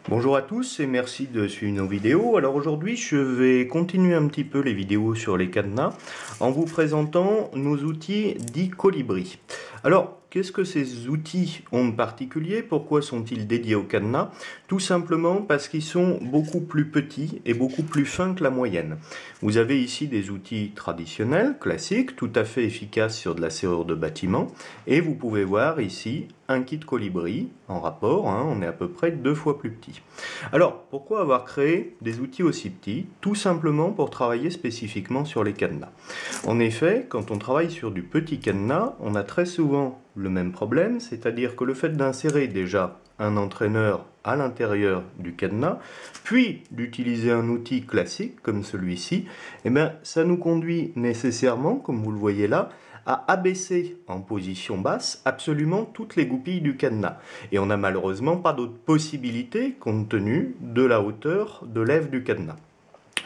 Bonjour à tous et merci de suivre nos vidéos. Alors aujourd'hui je vais continuer un petit peu les vidéos sur les cadenas en vous présentant nos outils dits Colibri. Alors qu'est-ce que ces outils ont de particulier? Pourquoi sont-ils dédiés au cadenas? Tout simplement parce qu'ils sont beaucoup plus petits et beaucoup plus fins que la moyenne. Vous avez ici des outils traditionnels, classiques, tout à fait efficaces sur de la serrure de bâtiment, et vous pouvez voir ici un kit Colibri en rapport, on est à peu près 2 fois plus petit. Alors, pourquoi avoir créé des outils aussi petits? Tout simplement pour travailler spécifiquement sur les cadenas. En effet, quand on travaille sur du petit cadenas, on a très souvent le même problème, c'est-à-dire que le fait d'insérer déjà un entraîneur à l'intérieur du cadenas, puis d'utiliser un outil classique comme celui-ci, eh bien, ça nous conduit nécessairement, comme vous le voyez là, à abaisser en position basse absolument toutes les goupilles du cadenas. Et on n'a malheureusement pas d'autre possibilité compte tenu de la hauteur de lèvre du cadenas.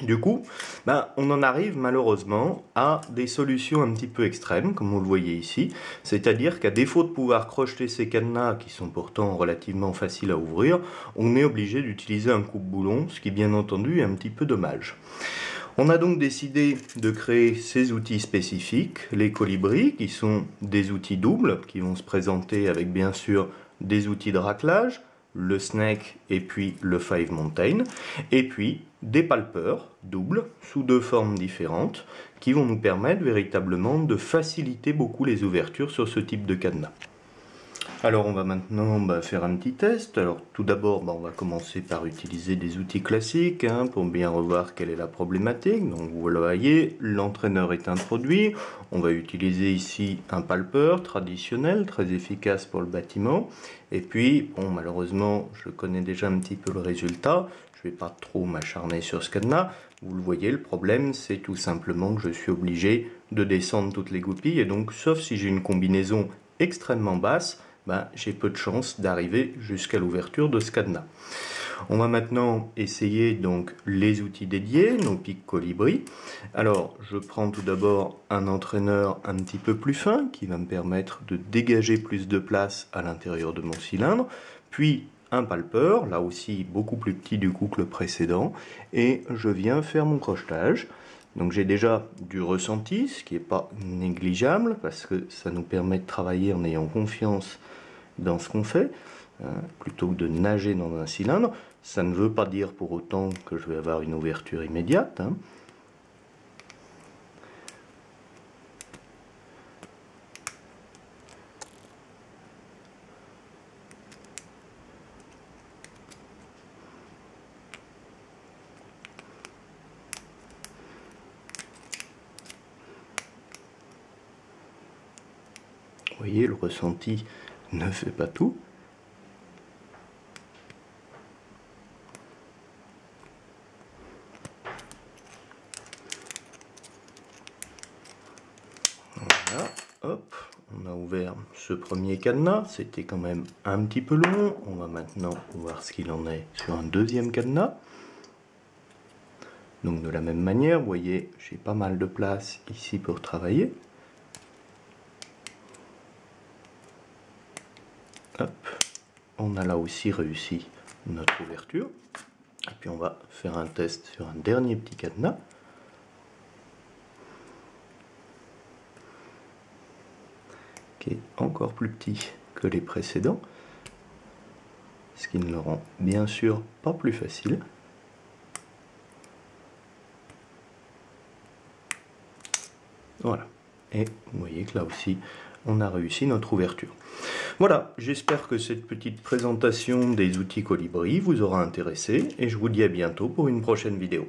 Du coup, on en arrive malheureusement à des solutions un petit peu extrêmes, comme vous le voyez ici, c'est-à-dire qu'à défaut de pouvoir crocheter ces cadenas, qui sont pourtant relativement faciles à ouvrir, on est obligé d'utiliser un coupe-boulon, ce qui bien entendu est un petit peu dommage. On a donc décidé de créer ces outils spécifiques, les Colibri, qui sont des outils doubles, qui vont se présenter avec bien sûr des outils de raclage, le Snake et puis le Five Mountain, et puis des palpeurs doubles sous 2 formes différentes qui vont nous permettre véritablement de faciliter beaucoup les ouvertures sur ce type de cadenas. Alors on va maintenant faire un petit test. Alors tout d'abord on va commencer par utiliser des outils classiques pour bien revoir quelle est la problématique. Donc vous le voyez, l'entraîneur est introduit. On va utiliser ici un palpeur traditionnel, très efficace pour le bâtiment. Et puis, malheureusement, je connais déjà un petit peu le résultat. Je ne vais pas trop m'acharner sur ce cadenas. Vous le voyez, le problème, c'est tout simplement que je suis obligé de descendre toutes les goupilles. Et donc, sauf si j'ai une combinaison extrêmement basse, j'ai peu de chances d'arriver jusqu'à l'ouverture de ce cadenas. On va maintenant essayer donc les outils dédiés, nos pics Colibri. Alors, je prends tout d'abord un entraîneur un petit peu plus fin qui va me permettre de dégager plus de place à l'intérieur de mon cylindre, puis un palpeur, là aussi beaucoup plus petit du coup que le précédent, et je viens faire mon crochetage. Donc j'ai déjà du ressenti, ce qui n'est pas négligeable, parce que ça nous permet de travailler en ayant confiance dans ce qu'on fait, plutôt que de nager dans un cylindre. Ça ne veut pas dire pour autant que je vais avoir une ouverture immédiate. Vous voyez, le ressenti ne fait pas tout. Voilà, hop, on a ouvert ce premier cadenas, c'était quand même un petit peu long. On va maintenant voir ce qu'il en est sur un deuxième cadenas. Donc de la même manière, vous voyez, j'ai pas mal de place ici pour travailler. Hop, on a là aussi réussi notre ouverture. Et puis on va faire un test sur un dernier petit cadenas. Qui est encore plus petit que les précédents. Ce qui ne le rend bien sûr pas plus facile. Voilà. Et vous voyez que là aussi, on a réussi notre ouverture. Voilà, j'espère que cette petite présentation des outils Colibri vous aura intéressé et je vous dis à bientôt pour une prochaine vidéo.